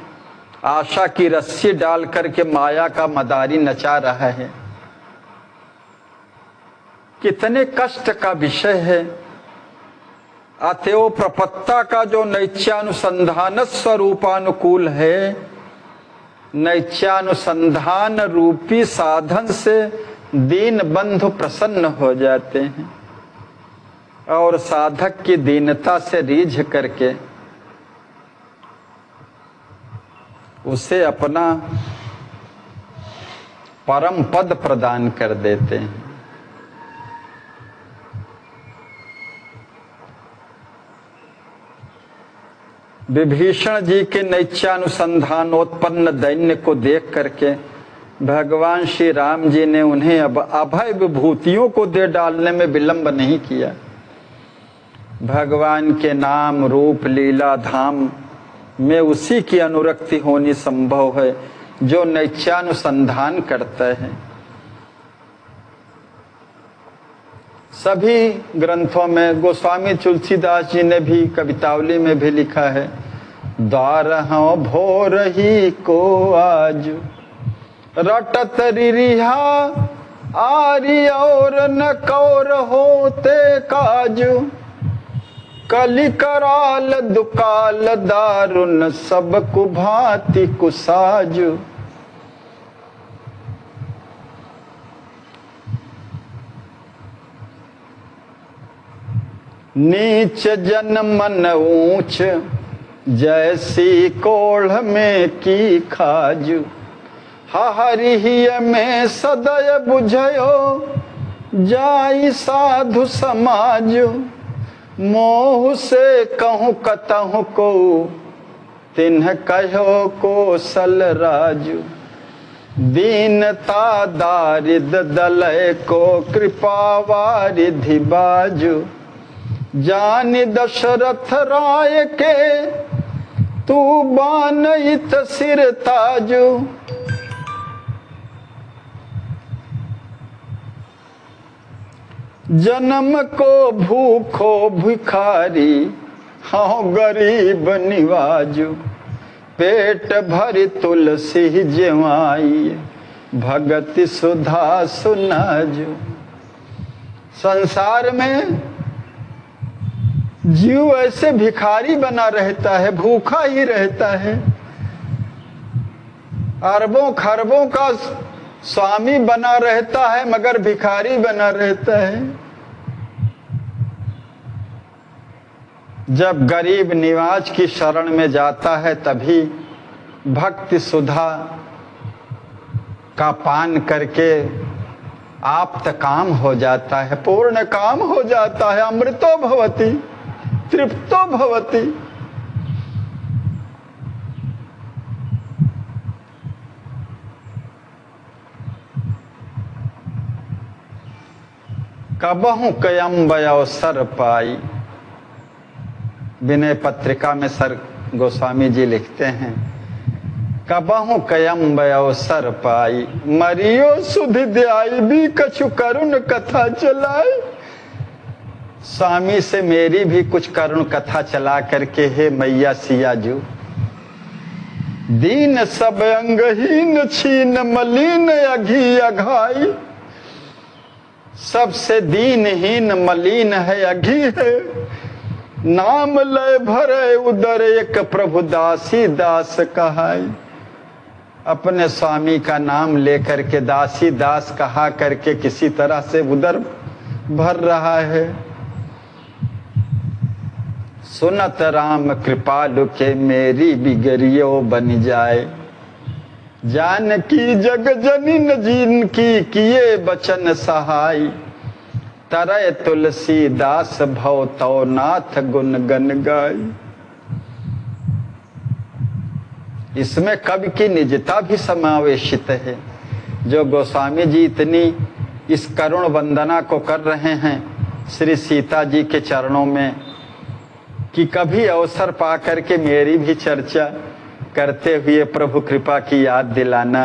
आशा की रस्सी डाल करके माया का मदारी नचा रहा है। कितने कष्ट का विषय है। अतएव प्रपत्ता का जो नैत्यानुसंधान स्वरूपानुकूल है, नैत्यानुसंधान रूपी साधन से दीन बंधु प्रसन्न हो जाते हैं और साधक की दीनता से रीझ करके उसे अपना परम पद प्रदान कर देते हैं। विभीषण जी के नैत्यानुसंधानोत्पन्न दैन्य को देख करके भगवान श्री राम जी ने उन्हें अब अभय विभूतियों को दे डालने में विलंब नहीं किया। भगवान के नाम रूप लीला धाम में उसी की अनुरक्ति होनी संभव है जो नैत्यानुसंधान करता है। सभी ग्रंथों में गोस्वामी तुलसीदास जी ने भी कवितावली में भी लिखा है, दारहों भोर ही को आज रटत रिहा आरी और न कौर होते काज कली कराल दुकाल दारुन सब कुभाति कुसाज। नीच जन मन ऊंच, जैसी कोढ़ में की खाजू। हरिय में सदय बुझयो, जाई साधु समाज। मोह से कहूँ कतहु को, तिन्ह कहो कोसल राजू। दीनता दारिद दलय को, कृपा वारिधि बाजू। जानि दशरथ राय के, तू बानइत सिर ताजू। जन्म को भूखो भिखारी, हाँ गरीब निवाजू। पेट भरी तुलसी जेवाई, भगति सुधा सुनाजू। संसार में जीव ऐसे भिखारी बना रहता है, भूखा ही रहता है। अरबों खरबों का स्वामी बना रहता है, मगर भिखारी बना रहता है। जब गरीब निवाज की शरण में जाता है, तभी भक्ति सुधा का पान करके आप्त काम हो जाता है, पूर्ण काम हो जाता है। अमृतो भवति, तृप्तो भवति। कबहु कयम्ब अवसर पाई। विनय पत्रिका में सर गोस्वामी जी लिखते हैं, कबहु कयम्ब अवसर पाई, मरियो सुधि द्याई भी कछु करुण कथा चलाई। स्वामी से मेरी भी कुछ करुण कथा चला करके, हे मैया सिया जू। दीन सब अंगहीन छीन मलिन अघी अघाई। सबसे दीनहीन मलिन है, अघी है। नाम लय भरे उदर, एक प्रभु दासी दास कहाई। अपने स्वामी का नाम लेकर के दासी दास कहा करके किसी तरह से उदर भर रहा है। सुनत राम कृपालु के, मेरी बिगड़ियो बन जाए। जानकी जग जनिन जिनकी, किए बचन सहाय। तरय तुलसी दास भव, तो नाथ गुण गन गाई। इसमें कवि की निजता भी समावेशित है। जो गोस्वामी जी इतनी इस करुण वंदना को कर रहे हैं श्री सीता जी के चरणों में, कि कभी अवसर पा करके मेरी भी चर्चा करते हुए प्रभु कृपा की याद दिलाना,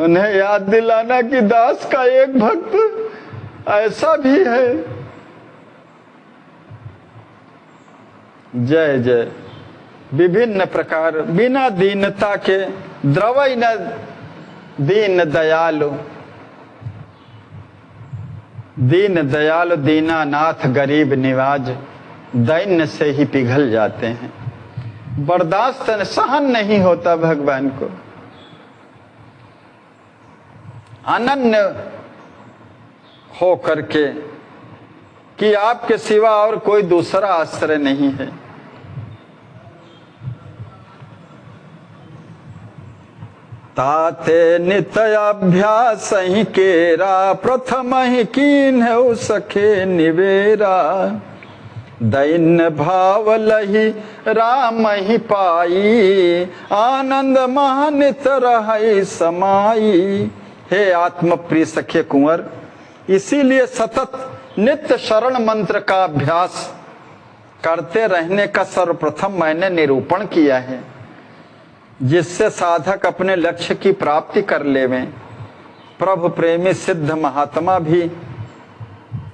उन्हें याद दिलाना कि दास का एक भक्त ऐसा भी है। जय जय। विभिन्न प्रकार बिना दीनता के द्रवई न दीन दयालु। दीन दयालु दीनानाथ गरीब निवाज दैन्य से ही पिघल जाते हैं। बर्दाश्त सहन नहीं होता भगवान को। अनन्य हो करके कि आपके सिवा और कोई दूसरा आश्रय नहीं है। ताते नित्य अभ्यास ही केरा, प्रथम ही कीन सखे निवेरा। दैन्य भाव लही राम ही पाई, आनंद महानित रही समाई। हे आत्म प्रिय सखे कुंवर, इसीलिए सतत नित्य शरण मंत्र का अभ्यास करते रहने का सर्वप्रथम मैंने निरूपण किया है, जिससे साधक अपने लक्ष्य की प्राप्ति कर लेवें। प्रभु प्रेमी सिद्ध महात्मा भी,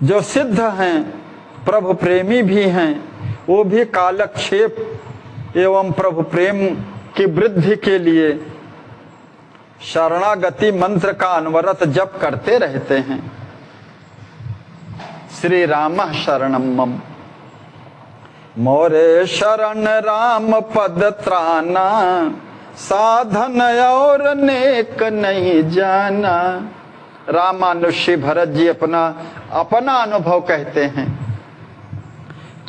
जो सिद्ध हैं प्रभु प्रेमी भी हैं, वो भी कालक्षेप एवं प्रभु प्रेम की वृद्धि के लिए शरणागति मंत्र का अनवरत जप करते रहते हैं। श्री राम शरणम मम, मोरे शरण राम पद त्राना। साधन और नेक नहीं जाना। रामानुषी भरत जी अपना अनुभव कहते हैं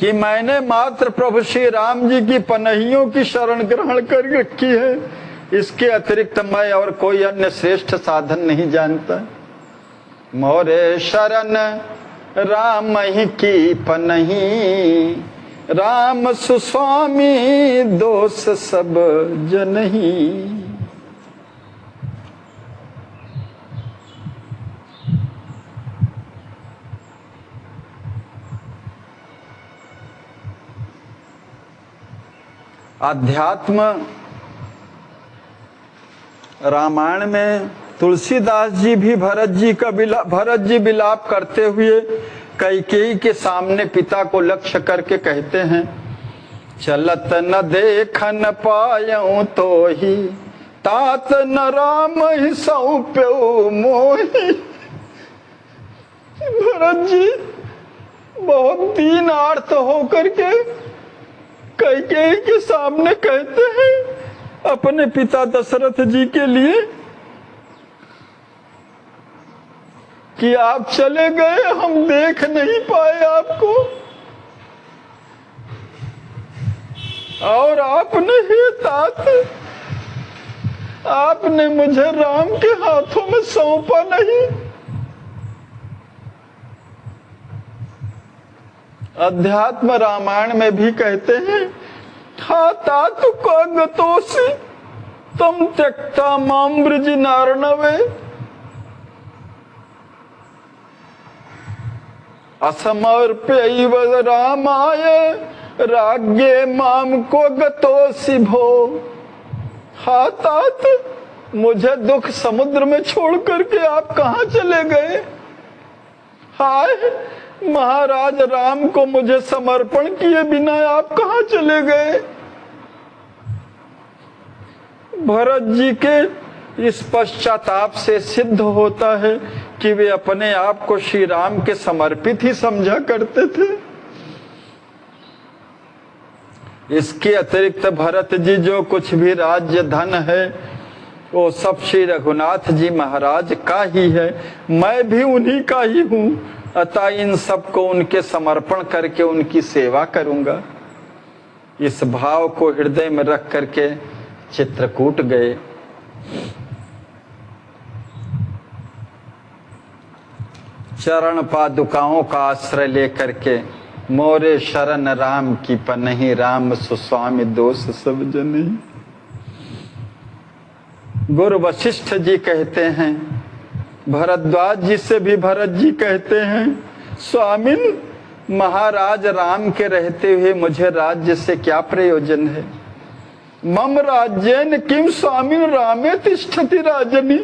कि मैंने मात्र प्रभु श्री राम जी की पनहियों की शरण ग्रहण कर रखी है, इसके अतिरिक्त मैं और कोई अन्य श्रेष्ठ साधन नहीं जानता। मोरे शरण राम ही की पनही, राम सुस्वामी दोष सब जनही। अध्यात्म रामायण में तुलसीदास जी भी भरत जी विलाप करते हुए कैकेयी के सामने पिता को लक्ष्य करके कहते हैं, चलत न देख न पायऊं तो ही, तात न राम ही सौंप्यो मोही। भरत जी बहुत दीन आर्त होकर के कैकेयी के सामने कहते हैं अपने पिता दशरथ जी के लिए कि आप चले गए, हम देख नहीं पाए आपको, और आपने ही तात, आपने मुझे राम के हाथों में सौंपा नहीं। अध्यात्म रामायण में भी कहते हैं, हा तात को गतोसी तम त्यक्ता माम ब्रज नारणवे, असमर्प्यैव रामाय राज्ञे माम को गतोसी भो। हा तात, मुझे दुख समुद्र में छोड़ करके आप कहां चले गए? हाय महाराज राम को मुझे समर्पण किए बिना आप कहां चले गए? भरत जी के इस पश्चाताप से सिद्ध होता है कि वे अपने आप को श्री राम के समर्पित ही समझा करते थे। इसके अतिरिक्त भरत जी जो कुछ भी राज्य धन है वो सब श्री रघुनाथ जी महाराज का ही है, मैं भी उन्हीं का ही हूं, अतः इन सबको उनके समर्पण करके उनकी सेवा करूंगा। इस भाव को हृदय में रख करके चित्रकूट गए। चरण पादुकाओं का आश्रय लेकर के, मोरे शरण राम की पनही, राम सुस्वामी दोष सब जनही। गुरु वशिष्ठ जी कहते हैं, भरद्वाज जी से भी भरत जी कहते हैं, स्वामिन महाराज राम के रहते हुए मुझे राज्य से क्या प्रयोजन है? मम राज्येन किम स्वामिन रामे तिष्ठति राजनी।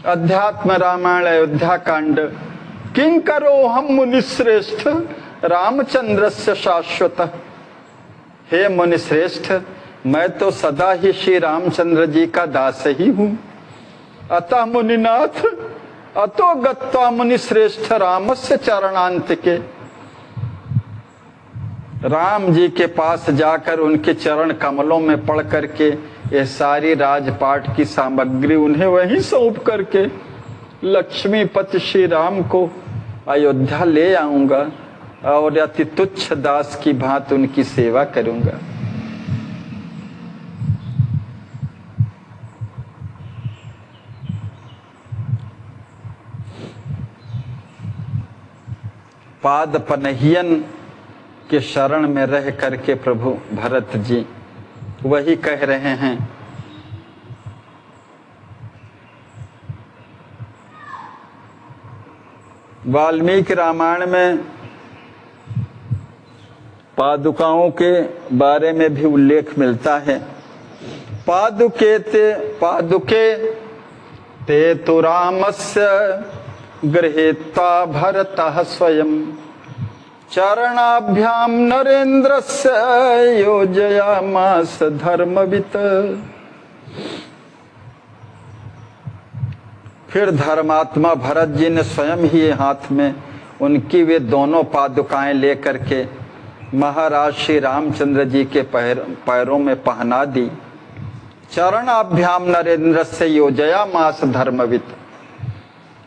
अध्यात्म रामायण अयोध्या कांड। किं करो हम मुनिश्रेष्ठ रामचंद्र से शाश्वत। हे मुनिश्रेष्ठ, मैं तो सदा ही श्री रामचंद्र जी का दास ही हूं। अतः मुनिनाथ अतो गत्वा मुनिश्रेष्ठ रामस्य चरणांत के, राम जी के पास जाकर उनके चरण कमलों में पड़ करके ये सारी राजपाट की सामग्री उन्हें वहीं सौंप करके लक्ष्मीपति श्री राम को अयोध्या ले आऊंगा और अति तुच्छ दास की भांति उनकी सेवा करूंगा। पाद पनहियन के शरण में रह करके प्रभु भरत जी वही कह रहे हैं, वाल्मीकि रामायण में पादुकाओं के बारे में भी उल्लेख मिलता है। पादुके ते तु रामस्य गृहीत्वा भरतः स्वयं, चरणाभ्याम नरेंद्रस्य योजयामास धर्मवित्। फिर धर्मात्मा भरत जी ने स्वयं ही हाथ में उनकी वे दोनों पादुकाएं लेकर के महाराज श्री रामचंद्र जी के पैरों में पहना दी। चरणाभ्याम नरेंद्रस्य योजयामास धर्मवित्।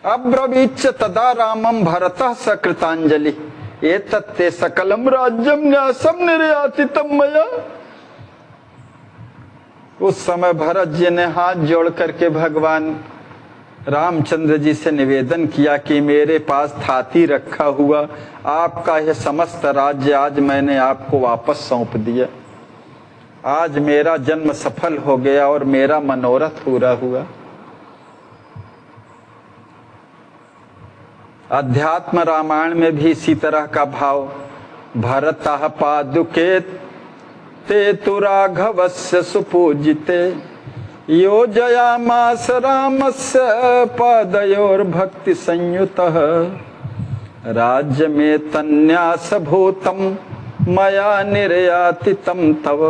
अब्रवीच्च तदा रामम भरतः सकृतांजलि। ये तत्ते सकलम राज्यम न्यासम निर्यातितम मया। उस समय भरत जी ने हाथ जोड़ करके भगवान रामचंद्र जी से निवेदन किया कि मेरे पास थाती रखा हुआ आपका यह समस्त राज्य आज मैंने आपको वापस सौंप दिया। आज मेरा जन्म सफल हो गया और मेरा मनोरथ पूरा हुआ। अध्यात्म रामायण में भी इसी तरह का भाव, भरतः पादुके ते तु राघवस्य सुपूजिते योजयामास रामस्य पादयोर्भक्ति संयुतः राज्य में तन्यास भूतम मया निर्यातितम तव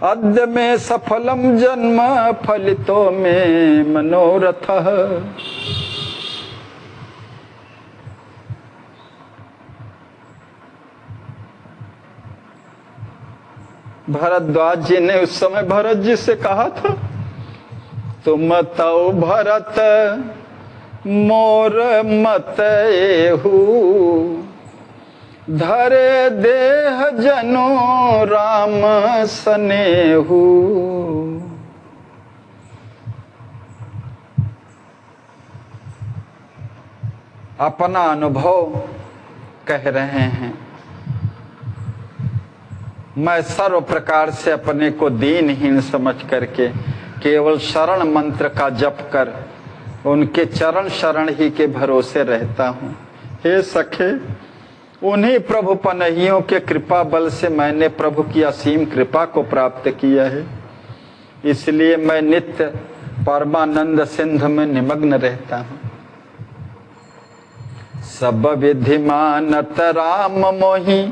अद्य में सफलम जन्म फलितो में मनोरथः। भरद्वाज जी ने उस समय भरत जी से कहा था, तुम तौ भरत मोर मत एहू धरे देह जनो राम सनेहू। अपना अनुभव कह रहे हैं। मैं सर्व प्रकार से अपने को दीनहीन समझ करके केवल शरण मंत्र का जप कर उनके चरण शरण ही के भरोसे रहता हूँ। हे सखे, उन्हीं प्रभु पनहियों के कृपा बल से मैंने प्रभु की असीम कृपा को प्राप्त किया है। इसलिए मैं नित्य परमानंद सिंधु में निमग्न रहता हूँ। सब विधि मानत राम मोहि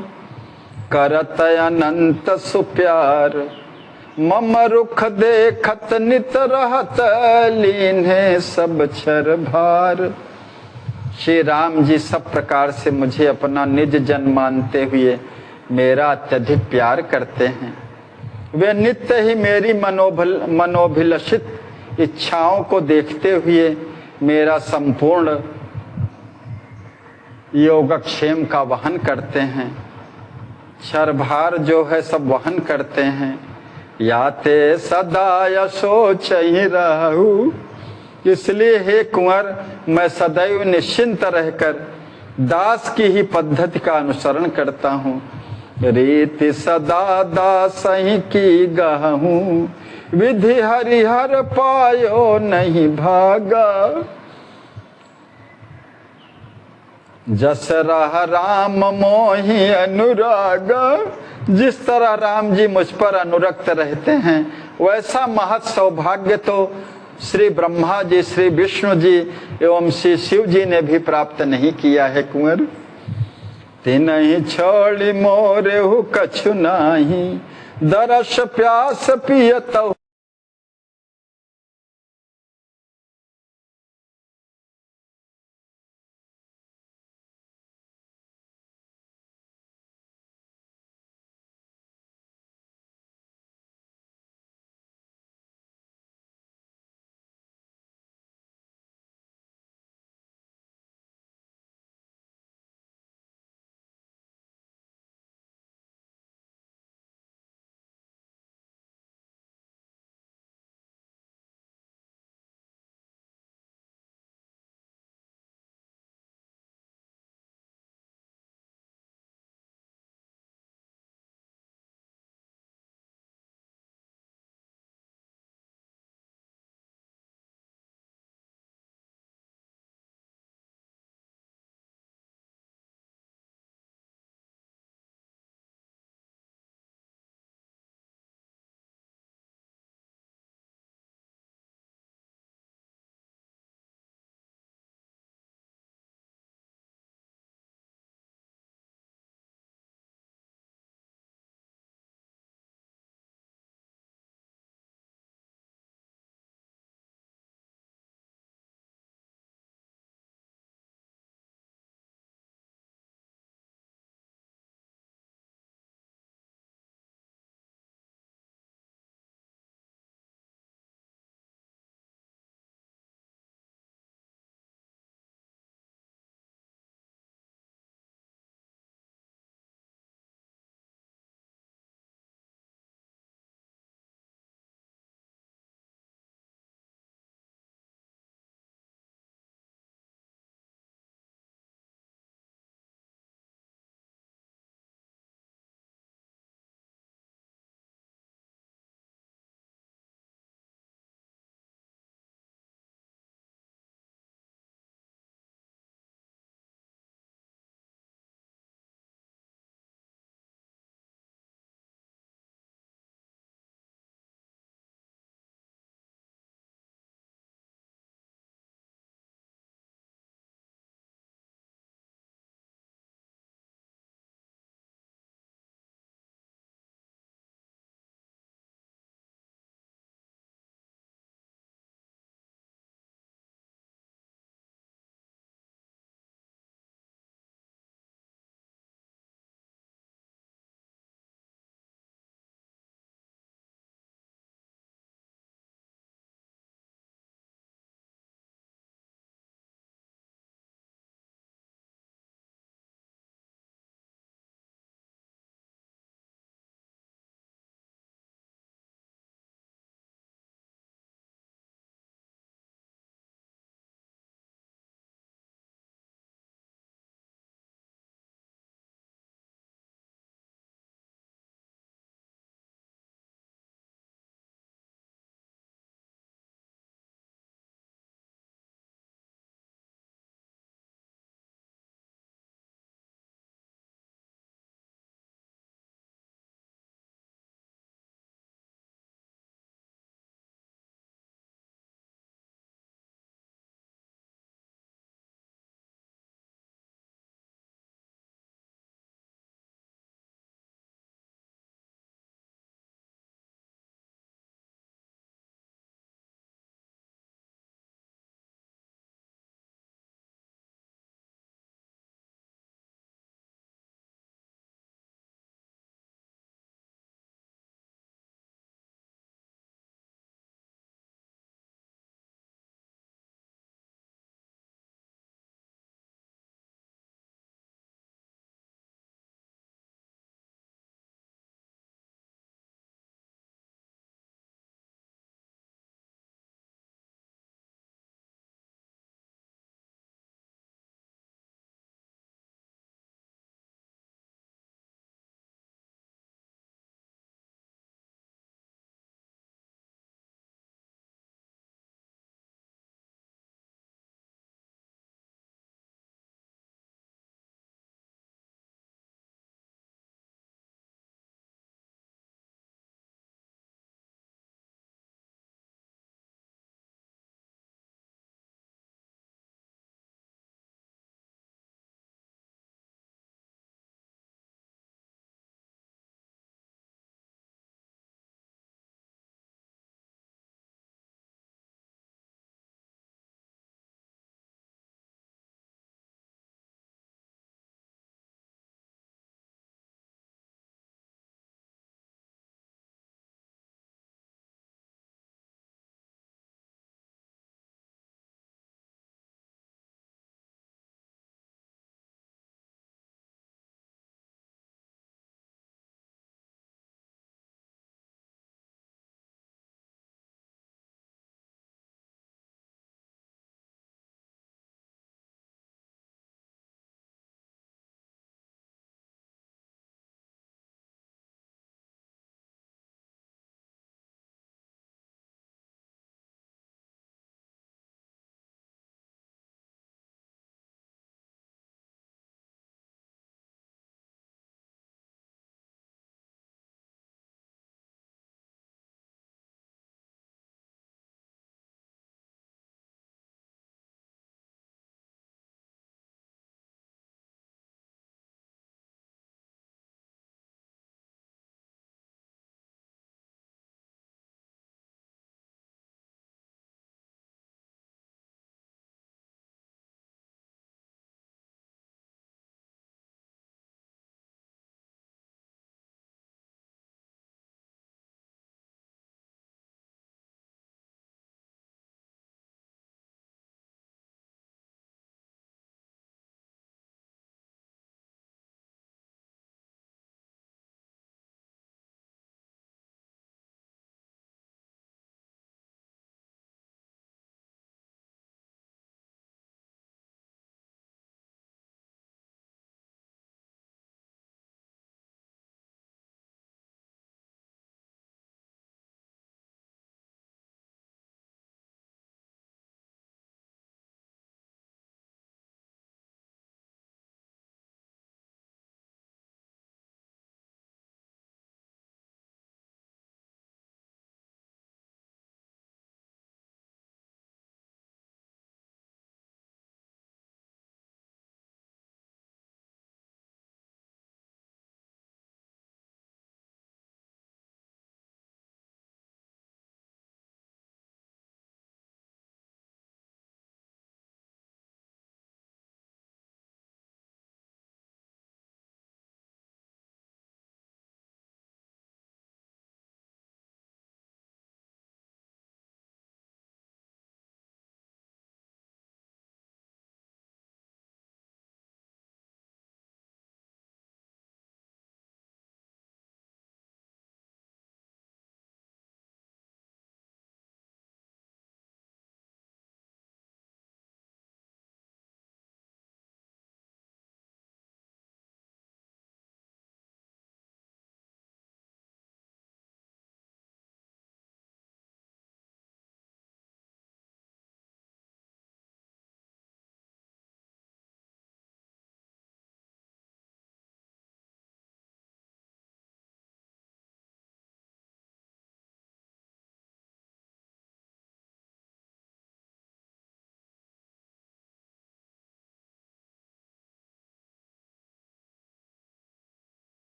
करत अनंत सुप्यार मम रुख देखत नित रहत लीन्हे सब छर भार। श्री राम जी सब प्रकार से मुझे अपना निज जन मानते हुए मेरा अत्यधिक प्यार करते हैं। वे नित्य ही मेरी मनोभिलषित इच्छाओं को देखते हुए मेरा संपूर्ण योगक्षेम का वहन करते हैं। क्षरभार जो है सब वहन करते हैं। याते सदा यशोच ही रहू। इसलिए हे कुंवर, मैं सदैव निश्चिंत रहकर दास की ही पद्धति का अनुसरण करता हूँ। रीति सदा दास ही की गहूँ विधि हरिहर पायो नहीं भागा। जस रह राम मोहि अनुराग। जिस तरह राम जी मुझ पर अनुरक्त रहते हैं वैसा महत् सौभाग्य तो श्री ब्रह्मा जी, श्री विष्णु जी एवं श्री शिव जी ने भी प्राप्त नहीं किया है कुंवर। तिनहि छोड़ि मोरे हु कछु नाही दरस प्यास पियतहु